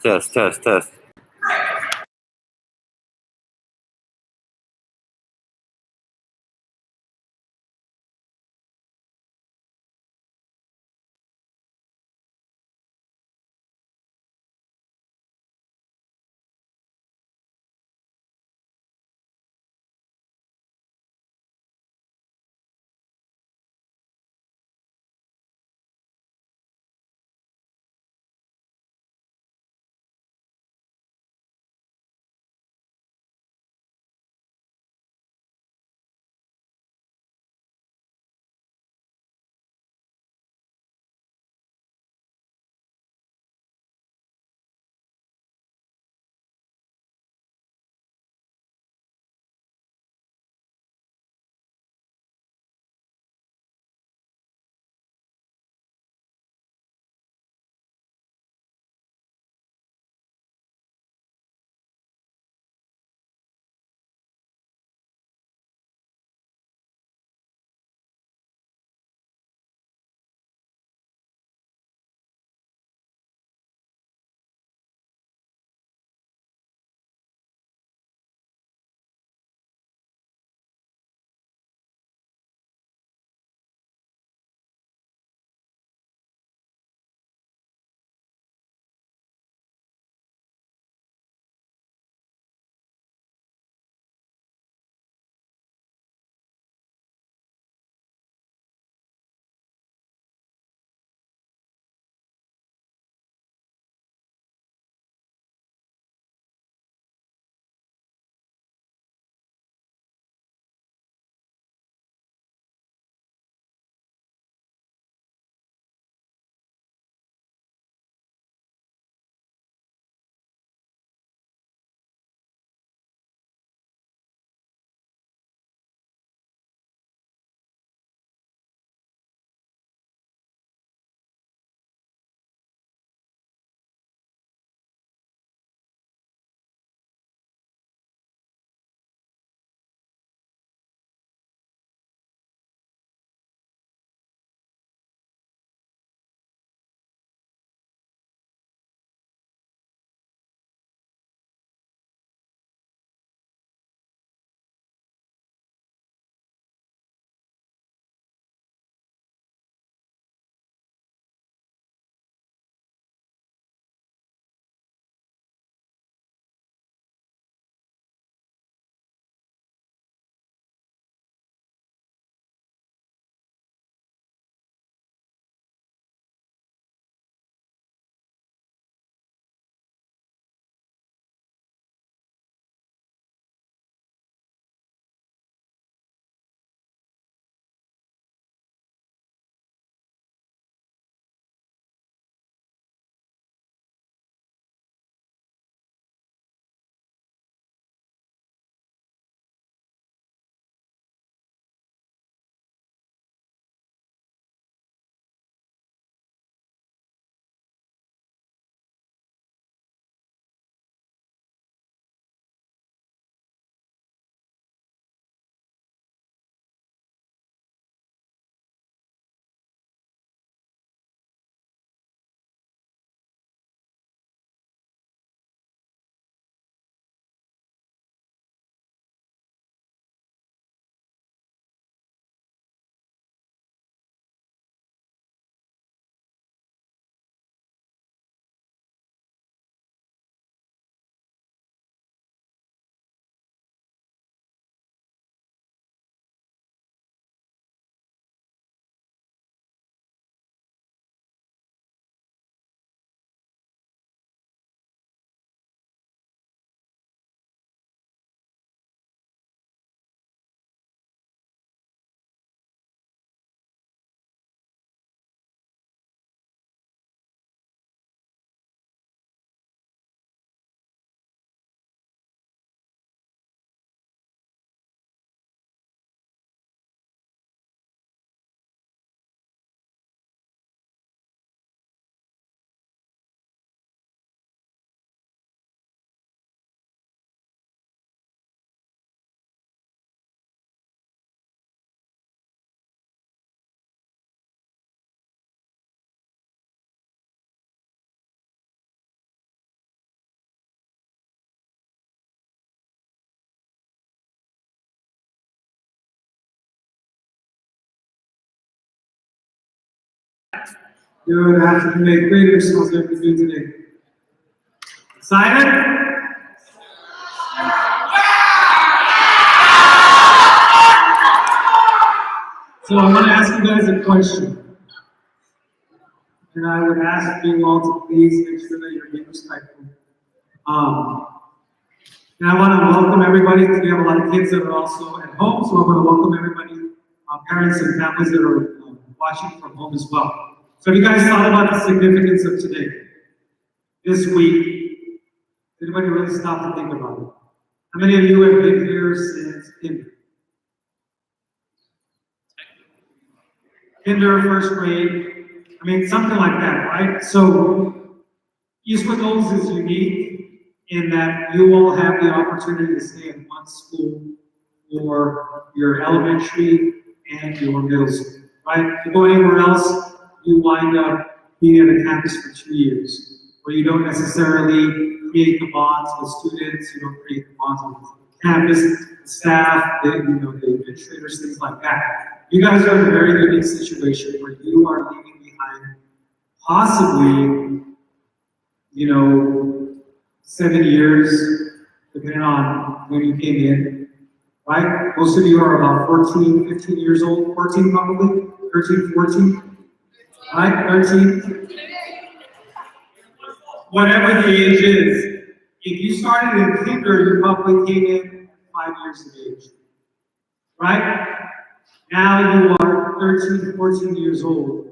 Test, test, test. Good afternoon, eighth graders. How's everybody doing today? Excited? So I want to ask you guys a question. And I would ask you all to please make sure that you're being respectful. And I want to welcome everybody, because we have a lot of kids that are also at home, so I want to welcome everybody, parents and families that are watching from home as well. So have you guys thought about the significance of today? This week, did anybody really stop to think about it? How many of you have been here since kinder, first grade? I mean, something like that, right? So Eastwood Knolls is unique in that you all have the opportunity to stay in one school for your elementary and your middle school, right? If you go anywhere else, you wind up being at a campus for 2 years, where you don't necessarily create the bonds with students, you don't create the bonds with the campus, the staff, the administrators, things like that. You guys are in a very unique situation where you are leaving behind possibly, 7 years, depending on when you came in, right? Most of you are about 14, 15 years old, 14 probably, 13, 14, right? 13. Whatever the age is, if you started in kinder, you probably came in 5 years of age, right? Now you are 13, 14 years old,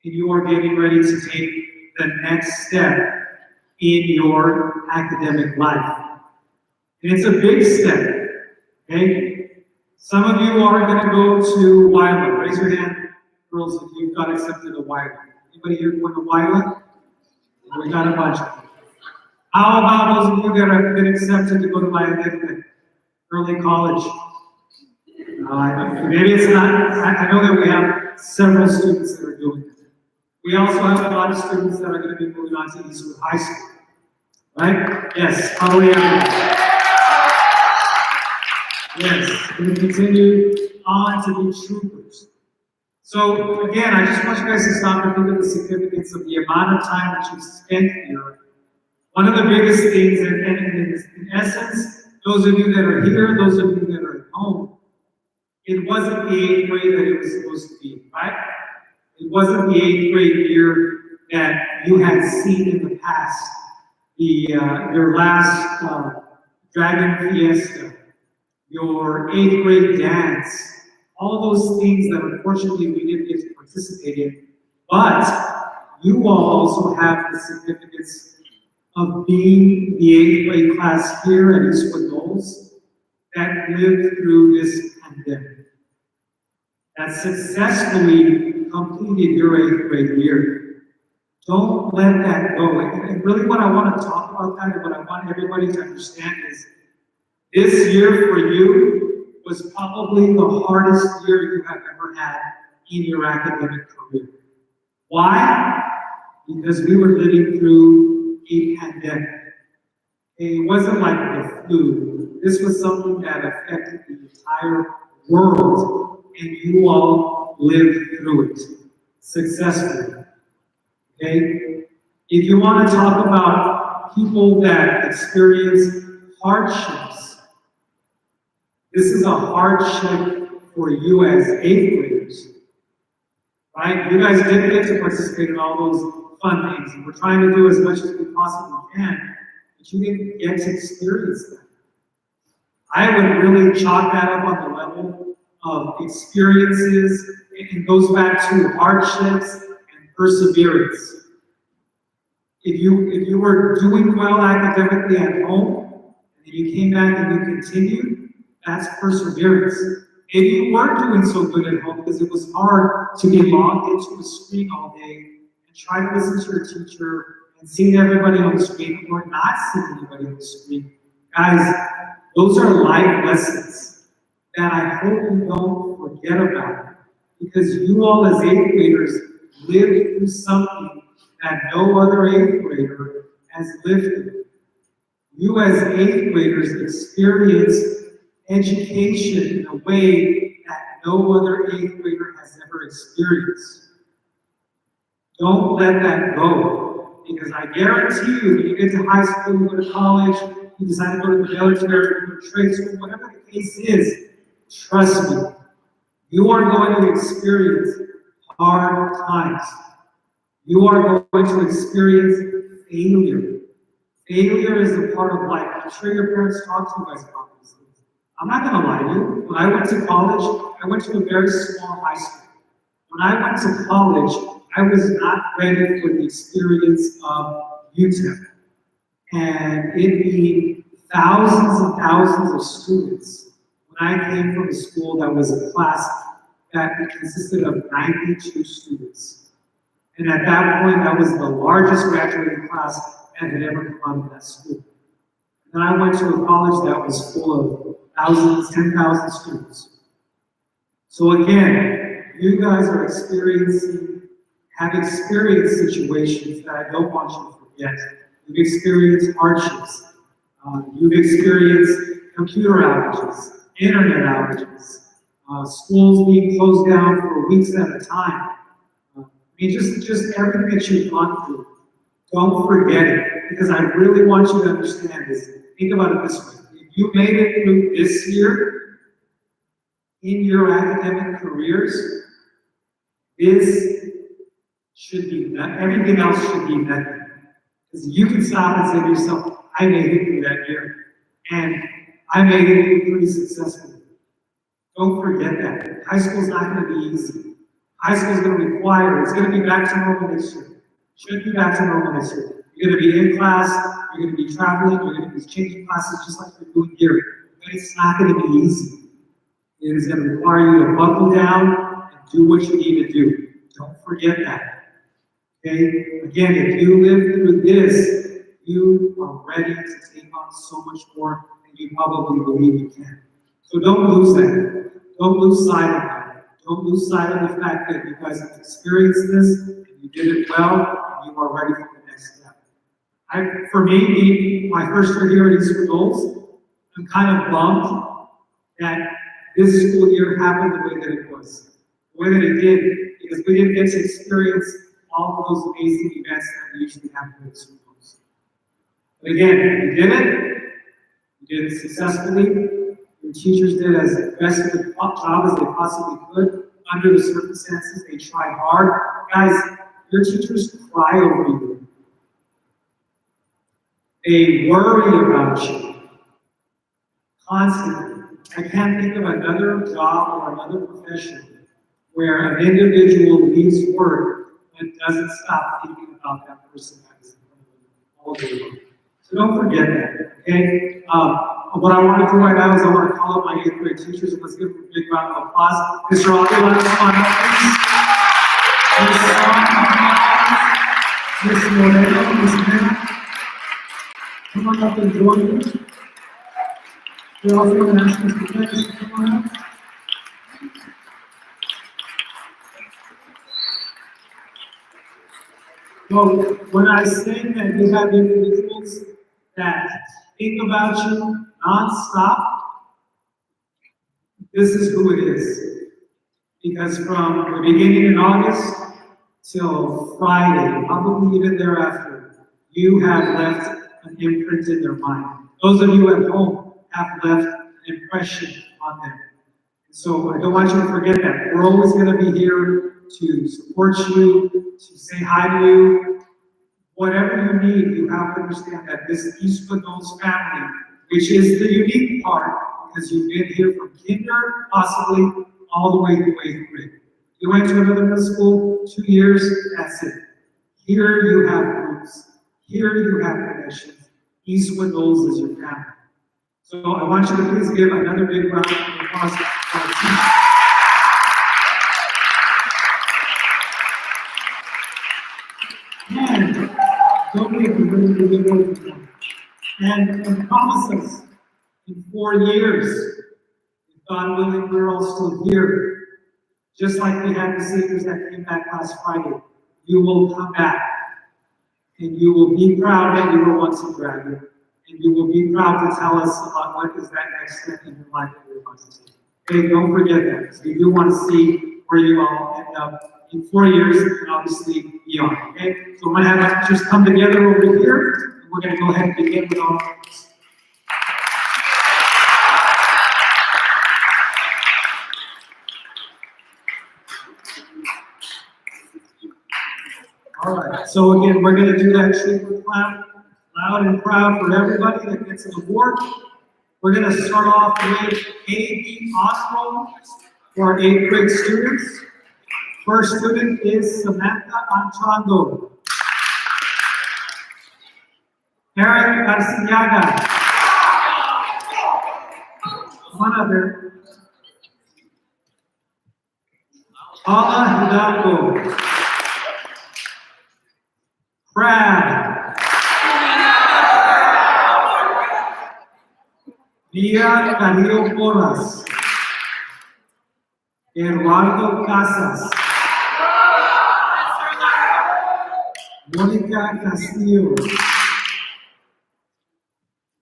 and you are getting ready to take the next step in your academic life. And it's a big step, okay? Some of you are going to go to WILA. Raise your hand, girls, if you've got accepted to WILA. Anybody here going to WILA? We got a bunch of them. How about those of you that have been accepted to go to WILA early college? Maybe it's not. I know that we have several students that are doing it. We also have a lot of students that are going to be moving on to Eastwood High School. Right? Yes, probably everybody. Yes, we continue on to be troopers. So again, I just want you guys to stop and think of the significance of the amount of time that you've spent here. One of the biggest things, and in essence, those of you that are here, those of you that are at home, it wasn't the 8th grade that it was supposed to be, right? It wasn't the 8th grade year that you had seen in the past. Your last Dragon Fiesta, your 8th grade dance, all those things that unfortunately we didn't get to participate in. But you all also have the significance of being the 8th grade class here at Eastwood Knolls that lived through this pandemic, that successfully completed your 8th grade year. Don't let that go. And really what I want to talk about that and what I want everybody to understand is this year for you was probably the hardest year you have ever had in your academic career. Why? Because we were living through a pandemic. It wasn't like the flu. This was something that affected the entire world, and you all lived through it successfully. Okay? If you want to talk about people that experience hardships, this is a hardship for you as 8th graders, right? You guys didn't get to participate in all those fun things, and we're trying to do as much as we possibly can, but you didn't get to experience that. I would really chalk that up on the level of experiences. It goes back to hardships and perseverance. If you were doing well academically at home, and you came back and you continued, that's perseverance. Maybe you weren't doing so good at home because it was hard to be logged into a screen all day and try to listen to your teacher and seeing everybody on the screen or not seeing anybody on the screen. Guys, those are life lessons that I hope you don't forget about, because you all as 8th graders lived through something that no other 8th grader has lived through. You as 8th graders experienced education in a way that no other 8th grader has ever experienced. Don't let that go. Because I guarantee you, when you get to high school, you go to college, you decide to go to the military, you go to trade school, whatever the case is, trust me, you are going to experience hard times. You are going to experience failure. Failure is a part of life. I'm sure your parents talk to you guys about these things. I'm not going to lie to you. When I went to college, I went to a very small high school. When I went to college, I was not ready for the experience of UTEP. And it being thousands and thousands of students, when I came from a school that was a class that consisted of 92 students. And at that point, that was the largest graduating class that had ever come out of that school. And then I went to a college that was full of thousands, 10,000 students. So again, you guys are have experienced situations that I don't want you to forget. You've experienced hardships. You've experienced computer outages, internet outages, schools being closed down for weeks at a time. I mean, just everything that you've gone through. Don't forget it, because I really want you to understand this. Think about it this way. If you made it through this year in your academic careers, this should be everything else should be nothing. Because you can stop and say to yourself, I made it through that year, and I made it pretty successfully. Don't forget that. High school's not going to be easy. High school's going to require, it's going to be back to normal next year. Should be back to normal next year. You're going to be in class, you're going to be traveling, you're going to be changing classes just like you're doing here. But it's not going to be easy. It is going to require you to buckle down and do what you need to do. Don't forget that. Okay? Again, if you live through this, you are ready to take on so much more than you probably believe you can. So don't lose that. Don't lose sight of that. Don't lose sight of the fact that you guys have experienced this, and you did it well, and you are ready for the next step. For me, my first year here at Eastwood Knolls, I'm kind of bummed that this school year happened the way that it was. The way that it did, because we didn't get to experience all of those amazing events that we usually have at Eastwood Knolls. But again, you did it. You did it successfully. Your teachers did as best of a job as they possibly could under the circumstances. They tried hard. Guys, your teachers cry over you. They worry about you constantly. I can't think of another job or another profession where an individual leaves work and doesn't stop thinking about that person that is in front of them all day long. So don't forget that, okay? What I want to do right now is I want to call up my 8th grade teachers, and let's give them a big round of applause. Mr. Avila, come on up, please. Ms. Moreno, Ms. Mena, come on up and join me. We're also going to ask Mr. Pettis to come on up. So when I say that we have individuals that think about you non-stop, this is who it is. Because from the beginning in August till Friday, probably even thereafter, you have left an imprint in their mind. Those of you at home have left an impression on them. So I don't want you to forget that. We're always going to be here to support you, to say hi to you. Whatever you need, you have to understand that this Eastwood Knolls family, which is the unique part, because you've been here from kinder, possibly, all the way through 8th grade. You went to another middle school, 2 years, that's it. Here you have roots. Here you have connections. Eastwood Knolls is your family. So I want you to please give another big round of applause for our team. And don't make me bring the good word for them. And promise us in 4 years, if God willing, we're all still here. Just like we had the seniors that came back last Friday, you will come back. And you will be proud that you were once a graduate. And you will be proud to tell us about what is that next step in your life that you're going to take. Okay, don't forget that, because we do want to see where you all end up in 4 years, and obviously beyond, okay? So we're gonna have teachers come together over here, and we're gonna go ahead and begin with all of this. All right, so again, we're gonna do that treatment clap, loud and proud for everybody that gets an award. We're gonna start off with AB honor roll for our 8th grade students. First student is Samantha Anchondo. Eric Arciniaga. One other. Paula Hidalgo. Brad. Via Darío Porras. Eduardo Casas. Mónica Castillo.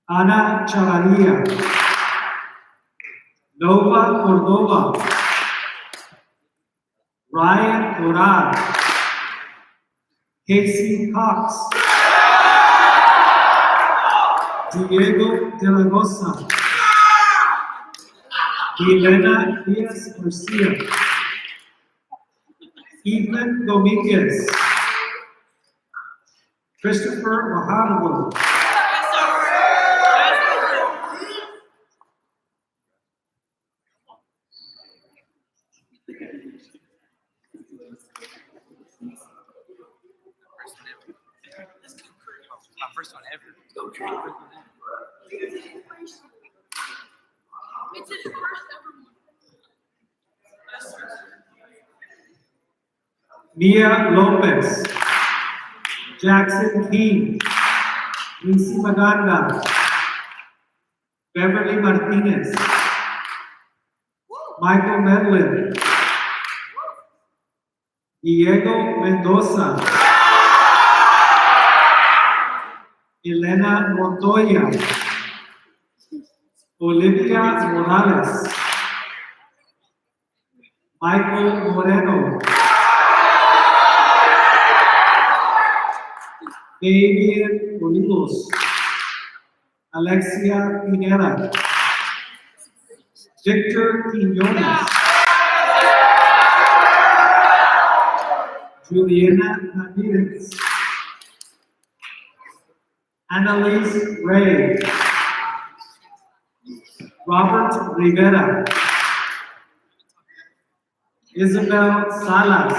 Ana Chavarría. Nova Cordova. Ryan Doral. Casey Cox. Diego de la Rosa. Elena Diaz Garcia. Ethan Dominguez. Christopher Wahardo. My first one ever. It's his first ever one. Mia Lopez. Jackson King. Lindsay Maganda. Beverly Martinez. Michael Medlin. Diego Mendoza. Elena Montoya. Olivia Morales. Michael Moreno. David Olivos. Alexia Pineda. Victor Quiñones. Juliana Ramirez. Annalise Ray. Robert Rivera. Isabel Salas.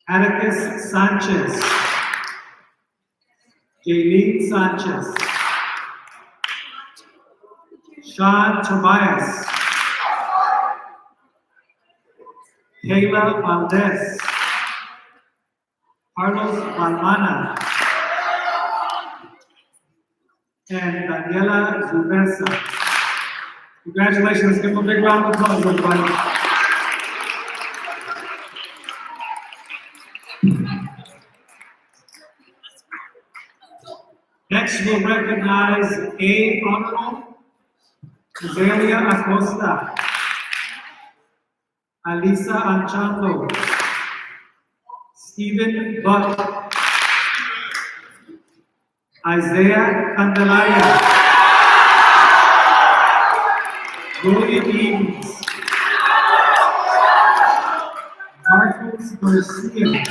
Atticus Sanchez. Jaylene Sanchez. Sean Tobias. Kayla Valdez. Carlos Balmana. And Daniela Zubersa. Congratulations. Give them a big round of applause, everybody. Next, we'll recognize A honor roll. Zelia Acosta. Alisa Anchando. Stephen Buck. Isaiah Candelaria. William Eames. Marcos Garcia.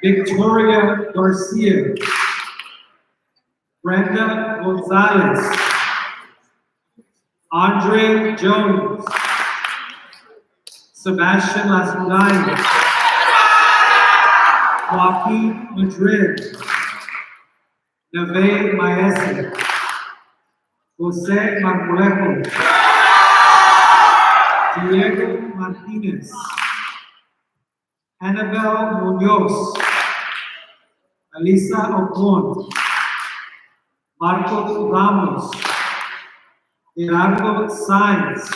Victoria Garcia. Brenda Gonzalez. Andre Jones. Sebastian Lasmulayo. Joaquin Madrid. Neve Maese. Jose Marmolejo. Diego Martinez. Annabelle Munoz. Alisa Ocon. Marco Ramos. Gerardo Sainz.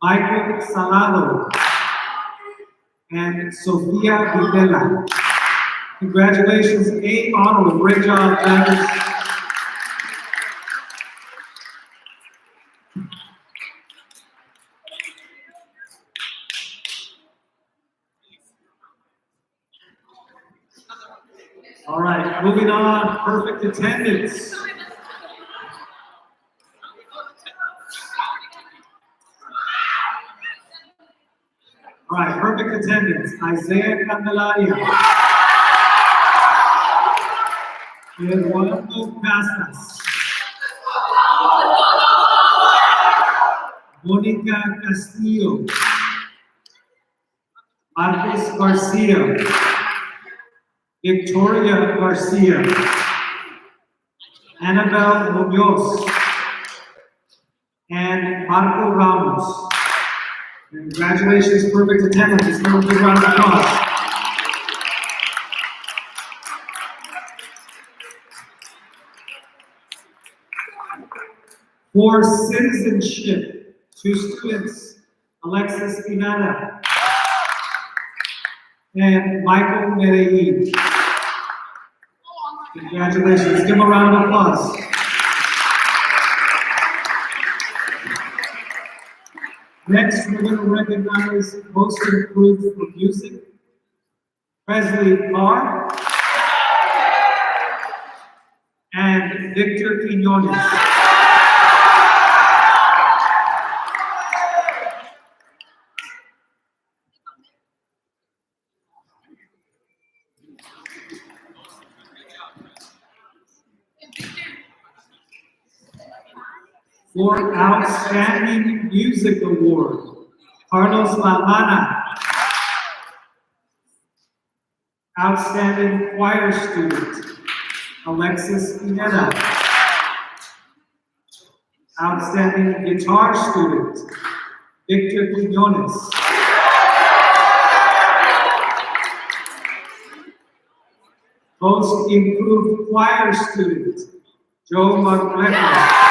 Michael Salado. And Sofia Videla. Congratulations, A honor. Great job, judges. All right, moving on, perfect attendance. All right, perfect attendance. Isaiah Candelaria. Eduardo Casas. Mónica Castillo. Marcos Garcia. Victoria Garcia. Annabelle Munoz. And Marco Ramos. Congratulations, perfect attendance. Let's give a big round of applause. For citizenship, 2 students, Alexis Pinada and Michael Medellin. Congratulations. Let's give them a round of applause. Next, we're going to recognize most improved for music, Presley Carr and Victor Quiñones. For Outstanding Music Award, Carlos Lamana. Outstanding Choir Student, Alexis Pineda. Outstanding Guitar Student, Victor Quiñones. Most Improved Choir Student, Joe Marcleco.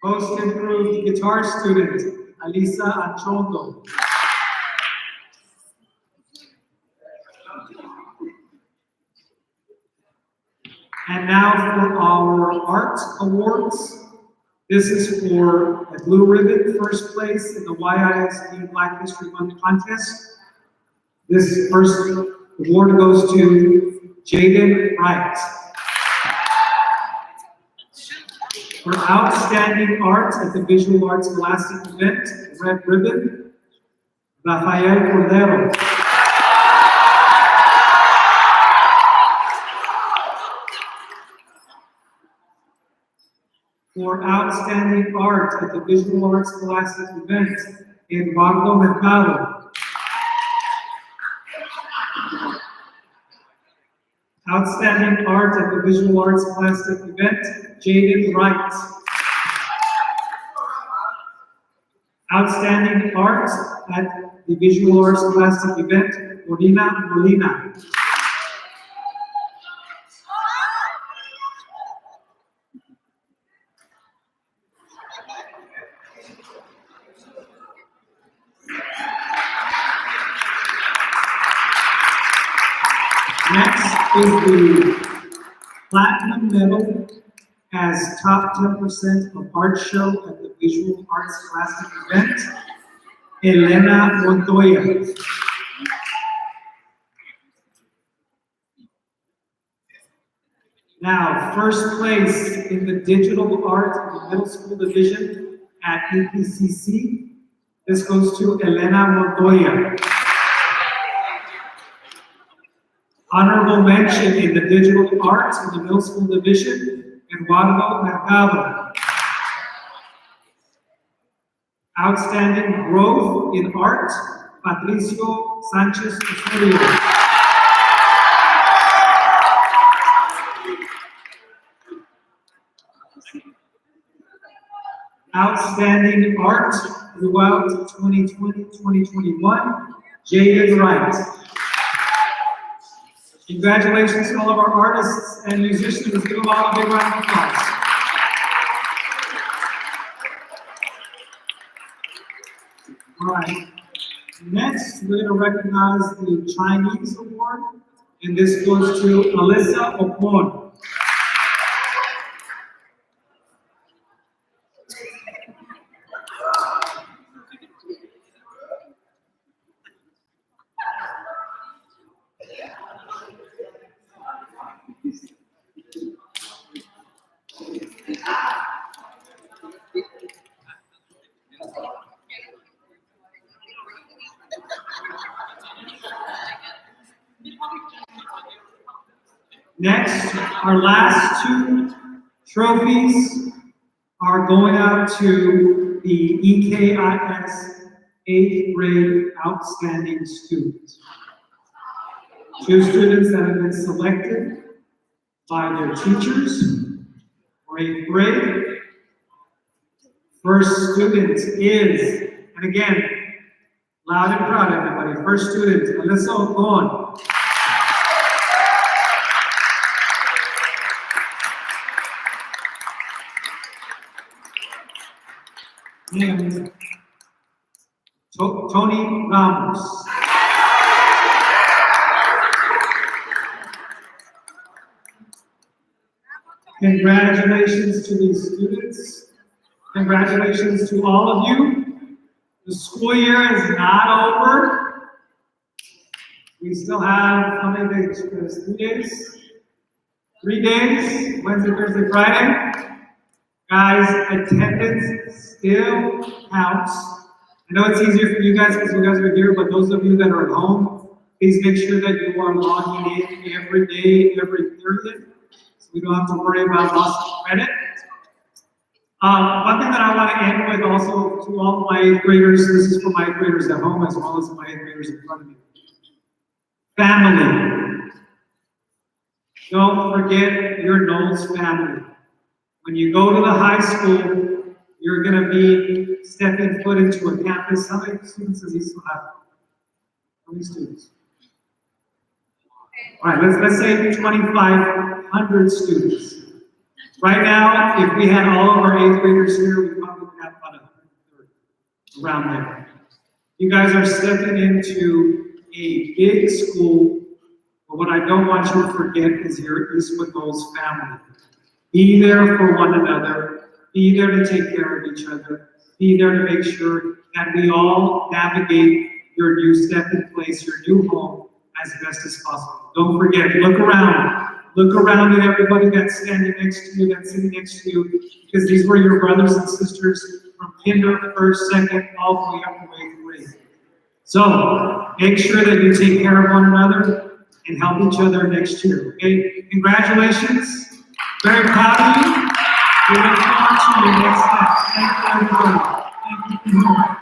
Most Improved Guitar Student, Alisa Achondo. And now for our art awards. This is for a blue ribbon, first place in the YISD Black History Month contest. This first award goes to Jaden Wright. For outstanding art at the Visual Arts Scholastic event, red ribbon, Rafael Cordero. For outstanding art at the Visual Arts Scholastic event, Eduardo Mercado. Outstanding art at the Visual Arts Scholastic event, Jaden Wright. Outstanding art at the Visual Arts Scholastic event, Corina Molina. Next is the Platinum Medal as top 10% of art show at the Visual Arts Scholastic event, Elena Montoya. Now, first place in the digital art in the middle school division at EKIS. This goes to Elena Montoya. Honorable mention in the digital arts in the middle school division, Eduardo Mercado. Outstanding growth in art, Patricio Sanchez Osorio. Outstanding art throughout 2020-2021, Jaden Wright. Congratulations to all of our artists and musicians. Let's give them all a big round of applause. All right. Next, we're going to recognize the Chinese Award, and this goes to Alyssa Ocon. Next, our last two trophies are going out to the EKIS 8th grade outstanding students. Two students that have been selected by their teachers for 8th grade. First student is, and again, loud and proud, everybody. First student, Alyssa Ocon. And Tony Ramos. Congratulations to these students. Congratulations to all of you. The school year is not over. We still have, how many days? 3 days? 3 days, Wednesday, Thursday, Friday. Guys, attendance still counts. I know it's easier for you guys because you guys are here, but those of you that are at home, please make sure that you are logging in every day, every period, so we don't have to worry about loss of credit. One thing that I want to end with also to all my 8th graders, this is for my 8th graders at home as well as my 8th graders in front of me. Family. Don't forget your Knowles family. When you go to the high school, you're going to be stepping foot into a campus. How many students does he still have? How many students? All right, let's say 2,500 students. Right now, if we had all of our 8th graders here, we probably would have about 130, around there. You guys are stepping into a big school, but what I don't want you to forget is your Eastwood Knowles family. Be there for one another. Be there to take care of each other. Be there to make sure that we all navigate your new step in place, your new home, as best as possible. Don't forget, look around. Look around at everybody that's standing next to you, that's sitting next to you, because these were your brothers and sisters from kinder, first, second, all the way up to 8th grade. So, make sure that you take care of one another and help each other next year, okay? Congratulations. Very proud of you. We look forward to your next step. Thank you, everybody. Thank you.